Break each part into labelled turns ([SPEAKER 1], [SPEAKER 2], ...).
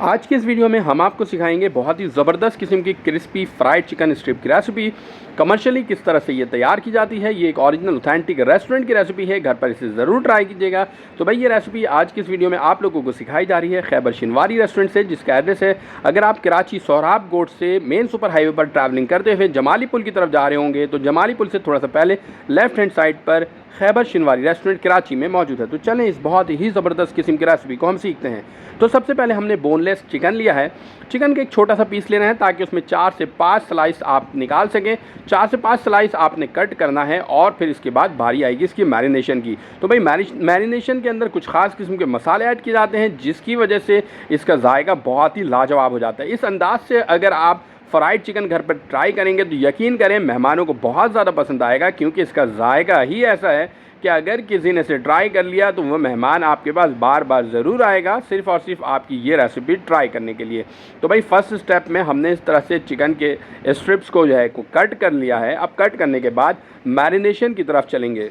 [SPEAKER 1] आज के इस वीडियो में हम आपको सिखाएंगे बहुत ही ज़बरदस्त किस्म की क्रिस्पी फ्राइड चिकन स्ट्रिप की रेसिपी। कमर्शियली किस तरह से ये तैयार की जाती है, ये एक ओरिजिनल ऑथेंटिक रेस्टोरेंट की रेसिपी है। घर पर इसे ज़रूर ट्राई कीजिएगा। तो भाई ये रेसिपी आज की इस वीडियो में आप लोगों को सिखाई जा रही है खैबर शिनवारी रेस्टोरेंट से, जिसका एड्रेस है, अगर आप कराची सोहराब गोट से मेन सुपर हाईवे पर ट्रैवलिंग करते हुए जमाली पुल की तरफ जा रहे होंगे तो जमाली पुल से थोड़ा सा पहले लेफ्ट हैंड साइड पर खैबर शिनवारी रेस्टोरेंट कराची में मौजूद है। तो चलें इस बहुत ही ज़बरदस्त किस्म की रेसिपी को हम सीखते हैं। तो सबसे पहले हमने बोनलेस चिकन लिया है। चिकन के एक छोटा सा पीस लेना है ताकि उसमें 4 से 5 स्लाइस आप निकाल सकें। 4 से 5 स्लाइस आपने कट करना है और फिर इसके बाद बारी आएगी इसकी मैरिनेशन की। तो भाई मैरिनेशन के अंदर कुछ खास किस्म के मसाले ऐड किए जाते हैं, जिसकी वजह से इसका जायका बहुत ही लाजवाब हो जाता है। इस अंदाज से अगर आप फ्राइड चिकन घर पर ट्राई करेंगे तो यकीन करें मेहमानों को बहुत ज़्यादा पसंद आएगा, क्योंकि इसका जायका ही ऐसा है कि अगर किसी ने इसे ट्राई कर लिया तो वह मेहमान आपके पास बार बार ज़रूर आएगा, सिर्फ़ और सिर्फ आपकी ये रेसिपी ट्राई करने के लिए। तो भाई फर्स्ट स्टेप में हमने इस तरह से चिकन के स्ट्रिप्स को जो है कट कर लिया है। अब कट करने के बाद मैरिनेशन की तरफ चलेंगे।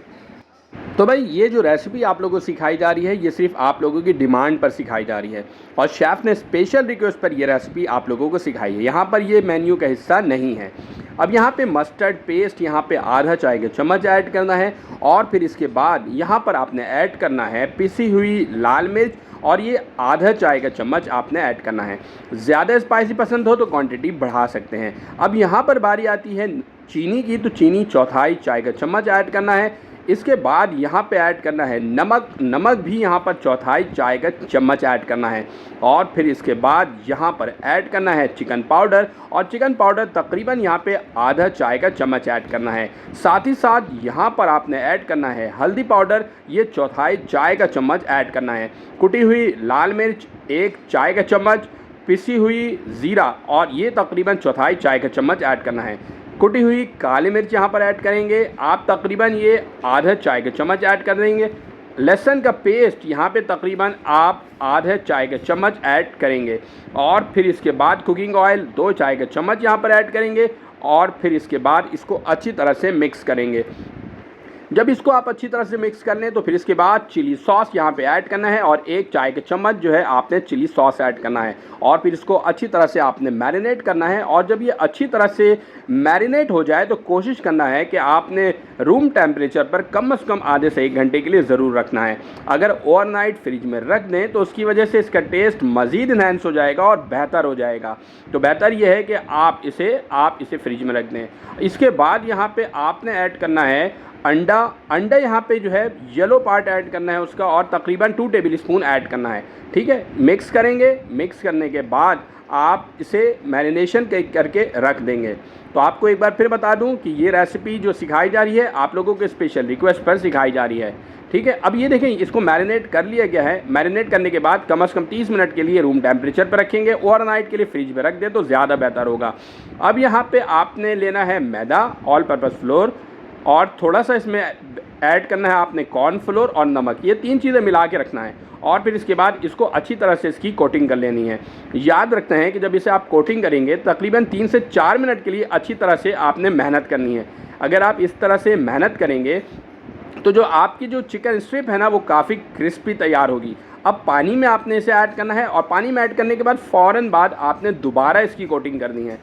[SPEAKER 1] तो भाई ये जो रेसिपी आप लोगों को सिखाई जा रही है, ये सिर्फ आप लोगों की डिमांड पर सिखाई जा रही है और शेफ़ ने स्पेशल रिक्वेस्ट पर ये रेसिपी आप लोगों को सिखाई है। यहाँ पर ये मेन्यू का हिस्सा नहीं है। अब यहाँ पे मस्टर्ड पेस्ट यहाँ पे आधा चाय का चम्मच ऐड करना है और फिर इसके बाद यहाँ पर आपने ऐड करना है पिसी हुई लाल मिर्च, और ये आधा चाय का चम्मच आपने ऐड करना है। ज़्यादा स्पाइसी पसंद हो तो क्वांटिटी बढ़ा सकते हैं। अब यहाँ पर बारी आती है चीनी की, तो चीनी चौथाई चाय का चम्मच ऐड करना है। इसके बाद यहाँ पे ऐड करना है नमक भी यहाँ पर चौथाई चाय का चम्मच ऐड करना है। और फिर इसके बाद यहाँ पर ऐड करना है चिकन पाउडर, और चिकन पाउडर तकरीबन यहाँ पे आधा चाय का चम्मच ऐड करना है। साथ ही साथ यहाँ पर आपने ऐड करना है हल्दी पाउडर, ये चौथाई चाय का चम्मच ऐड करना है। कुटी हुई लाल मिर्च 1 चाय का चम्मच, पिसी हुई ज़ीरा और ये तकरीबन चौथाई चाय का चम्मच ऐड करना है। कुटी हुई काली मिर्च यहाँ पर ऐड करेंगे आप, तकरीबन ये आधा चाय का चम्मच ऐड कर देंगे। लहसुन का पेस्ट यहाँ पे तकरीबन आप आधा चाय का चम्मच ऐड करेंगे। और फिर इसके बाद कुकिंग ऑयल 2 चाय का चम्मच यहाँ पर ऐड करेंगे और फिर इसके बाद इसको अच्छी तरह से मिक्स करेंगे। जब इसको आप अच्छी तरह से मिक्स कर लें तो फिर इसके बाद चिली सॉस यहाँ पे ऐड करना है और 1 चाय का चम्मच जो है आपने चिली सॉस ऐड करना है। और फिर इसको अच्छी तरह से आपने मैरिनेट करना है। और जब ये अच्छी तरह से मैरिनेट हो जाए तो कोशिश करना है कि आपने रूम टेम्परेचर पर कम से कम आधे से 1 घंटे के लिए ज़रूर रखना है। अगर ओवरनाइट फ्रिज में रख दें तो उसकी वजह से इसका टेस्ट मज़ीद इन्हेंस हो जाएगा और बेहतर हो जाएगा। तो बेहतर यह है कि आप इसे फ्रिज में रख दें। इसके बाद यहाँ पर आपने ऐड करना है अंडा यहाँ पे जो है येलो पार्ट ऐड करना है उसका, और तकरीबन 2 टेबल स्पून ऐड करना है। ठीक है, मिक्स करेंगे। मिक्स करने के बाद आप इसे मैरिनेशन करके रख देंगे। तो आपको एक बार फिर बता दूं कि ये रेसिपी जो सिखाई जा रही है आप लोगों के स्पेशल रिक्वेस्ट पर सिखाई जा रही है। ठीक है, अब ये देखें इसको मैरिनेट कर लिया गया है। मैरिनेट करने के बाद कम से कम 30 मिनट के लिए रूम टेम्परेचर पर रखेंगे। ओवरनाइट के लिए फ्रिज में रख दें तो ज़्यादा बेहतर होगा। अब यहाँ पे आपने लेना है मैदा, ऑल पर्पज़ फ्लोर, और थोड़ा सा इसमें ऐड करना है आपने कॉर्न फ्लोर और नमक। ये 3 चीज़ें मिला के रखना है और फिर इसके बाद इसको अच्छी तरह से इसकी कोटिंग कर लेनी है। याद रखते हैं कि जब इसे आप कोटिंग करेंगे तकरीबन 3 से 4 मिनट के लिए अच्छी तरह से आपने मेहनत करनी है। अगर आप इस तरह से मेहनत करेंगे तो जो आपकी जो चिकन स्ट्रिप है ना वो काफ़ी क्रिस्पी तैयार होगी। अब पानी में आपने इसे ऐड करना है और पानी में ऐड करने के बाद फ़ौरन बाद आपने दोबारा इसकी कोटिंग करनी है।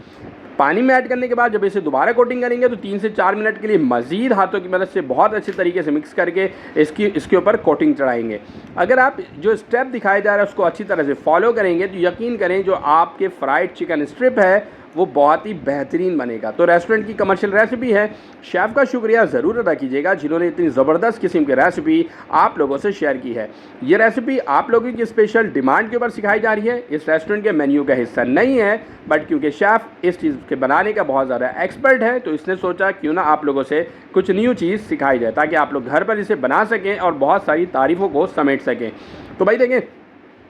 [SPEAKER 1] पानी में ऐड करने के बाद जब इसे दोबारा कोटिंग करेंगे तो 3 से 4 मिनट के लिए मज़ीद हाथों की मदद से बहुत अच्छे तरीके से मिक्स करके इसके ऊपर कोटिंग चढ़ाएंगे। अगर आप जो स्टेप दिखाया जा रहा है उसको अच्छी तरह से फॉलो करेंगे तो यकीन करें जो आपके फ्राइड चिकन स्ट्रिप है वो बहुत ही बेहतरीन बनेगा। तो रेस्टोरेंट की कमर्शियल रेसिपी है। शेफ़ का शुक्रिया ज़रूर अदा कीजिएगा जिन्होंने इतनी ज़बरदस्त किस्म की रेसिपी आप लोगों से शेयर की है। ये रेसिपी आप लोगों की स्पेशल डिमांड के ऊपर सिखाई जा रही है। इस रेस्टोरेंट के मेन्यू का हिस्सा नहीं है, बट क्योंकि शेफ़ इस चीज़ के बनाने का बहुत ज़्यादा एक्सपर्ट है तो इसने सोचा क्यों ना आप लोगों से कुछ न्यू चीज़ सिखाई जाए ताकि आप लोग घर पर इसे बना सकें और बहुत सारी तारीफ़ों को समेट सकें। तो भाई देखें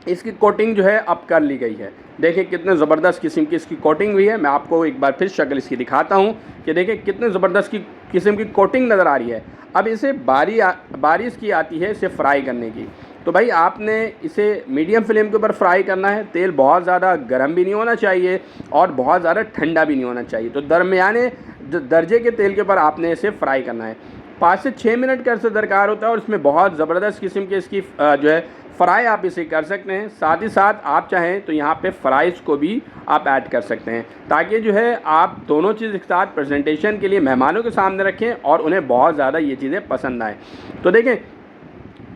[SPEAKER 1] इसकी कोटिंग जो है अब कर ली गई है। देखें कितने ज़बरदस्त किस्म की इसकी कोटिंग हुई है। मैं आपको एक बार फिर शक्ल इसकी दिखाता हूँ कि देखें कितने ज़बरदस्त किस्म की कोटिंग नज़र आ रही है। अब इसे बारी इसकी आती है इसे फ्राई करने की। तो भाई आपने इसे मीडियम फ्लेम के ऊपर फ्राई करना है। तेल बहुत ज़्यादा गर्म भी नहीं होना चाहिए और बहुत ज़्यादा ठंडा भी नहीं होना चाहिए। तो दरमियाने दर्जे के तेल के ऊपर आपने इसे फ्राई करना है। 5 से 6 मिनट का अर्सा दरकार होता है और इसमें बहुत ज़बरदस्त किस्म के इसकी जो है फ्राई आप इसे कर सकते हैं। साथ ही साथ आप चाहें तो यहाँ पे फ्राइज़ को भी आप ऐड कर सकते हैं, ताकि जो है आप दोनों चीज़ एक साथ प्रेजेंटेशन के लिए मेहमानों के सामने रखें और उन्हें बहुत ज़्यादा ये चीज़ें पसंद आएँ। तो देखें,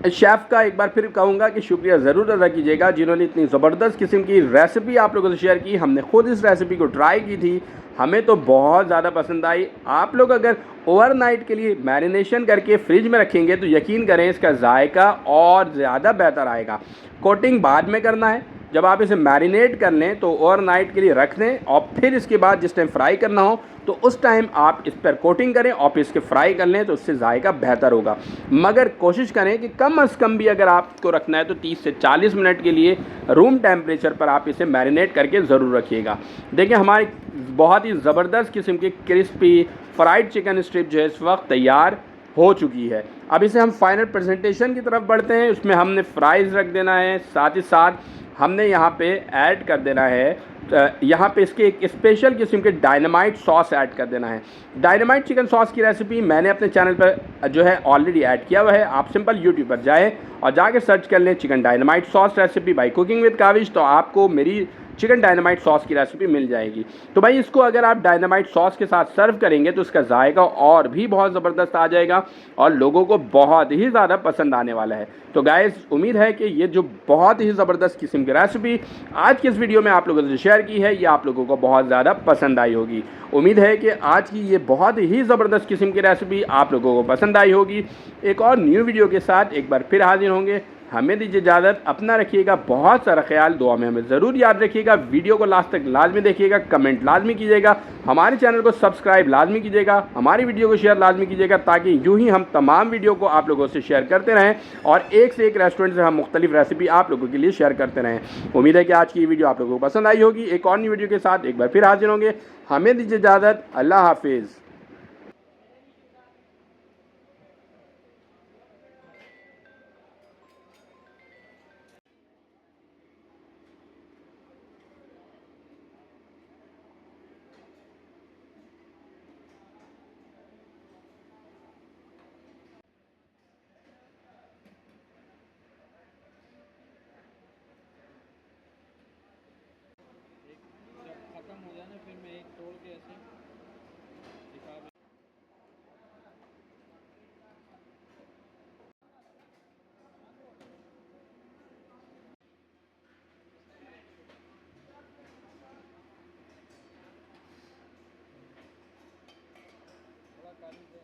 [SPEAKER 1] शेफ़ का एक बार फिर कहूँगा कि शुक्रिया ज़रूर अदा कीजिएगा, जिन्होंने इतनी ज़बरदस्त किस्म की रेसिपी आप लोगों से शेयर की। हमने खुद इस रेसिपी को ट्राई की थी, हमें तो बहुत ज़्यादा पसंद आई। आप लोग अगर ओवरनाइट के लिए मैरिनेशन करके फ्रिज में रखेंगे तो यकीन करें इसका जायका और ज़्यादा बेहतर आएगा। कोटिंग बाद में करना है, जब आप इसे मैरिनेट कर लें तो ओवरनाइट के लिए रख दें और फिर इसके बाद जिस टाइम फ्राई करना हो तो उस टाइम आप इस पर कोटिंग करें और फिर इसके फ्राई कर लें, तो उससे जायका बेहतर होगा। मगर कोशिश करें कि कम अज़ कम भी अगर आपको रखना है तो 30 से 40 मिनट के लिए रूम टेम्परेचर पर आप इसे मैरिनेट करके ज़रूर रखिएगा। देखिए, हमारी बहुत ही ज़बरदस्त किस्म की क्रिस्पी फ्राइड चिकन स्ट्रिप जो है इस वक्त तैयार हो चुकी है। अब इसे हम फाइनल प्रेजेंटेशन की तरफ बढ़ते हैं। उसमें हमने फ्राइज़ रख देना है, साथ ही साथ हमने यहाँ पे ऐड कर देना है यहाँ पे इसके एक स्पेशल किस्म के डायनामाइट सॉस ऐड कर देना है। डायनामाइट चिकन सॉस की रेसिपी मैंने अपने चैनल पर जो है ऑलरेडी ऐड किया हुआ है। आप सिंपल यूट्यूब पर जाएँ और जाके सर्च कर लें chicken dynamite sauce recipe by cooking with Kavish, तो आपको मेरी चिकन डायनामाइट सॉस की रेसिपी मिल जाएगी। तो भाई, इसको अगर आप डायनामाइट सॉस के साथ सर्व करेंगे तो इसका जायका और भी बहुत ज़बरदस्त आ जाएगा और लोगों को बहुत ही ज़्यादा पसंद आने वाला है। तो गाइस, उम्मीद है कि ये जो बहुत ही ज़बरदस्त किस्म की रेसिपी आज की इस वीडियो में आप लोगों से शेयर की है, ये आप लोगों को बहुत ज़्यादा पसंद आई होगी। उम्मीद है कि आज की ये बहुत ही ज़बरदस्त किस्म की रेसिपी आप लोगों को पसंद आई होगी। एक और न्यू वीडियो के साथ एक बार फिर हाजिर होंगे। हमें दीजिए इजाज़त, अपना रखिएगा बहुत सारा ख्याल, दुआ में हमें ज़रूर याद रखिएगा। वीडियो को लास्ट तक लाजमी देखिएगा, कमेंट लाजमी कीजिएगा, हमारे चैनल को सब्सक्राइब लाजमी कीजिएगा, हमारी वीडियो को शेयर लाजमी कीजिएगा, ताकि यूँ ही हम तमाम वीडियो को आप लोगों से शेयर करते रहें और एक से एक रेस्टोरेंट से हम मुख्तलिफ रेसिपी आप लोगों के लिए शेयर करते रहें। उम्मीद है कि आज की वीडियो आप लोगों को पसंद आई होगी। एक और नई वीडियो के साथ एक बार फिर हाजिर होंगे। हमें दीजिए इजाज़त, अल्लाह हाफिज़।
[SPEAKER 2] जब ख़त्म हो जाए ना फिर मैं एक तोड़ के ऐसे दिखा भी। थोड़ा काली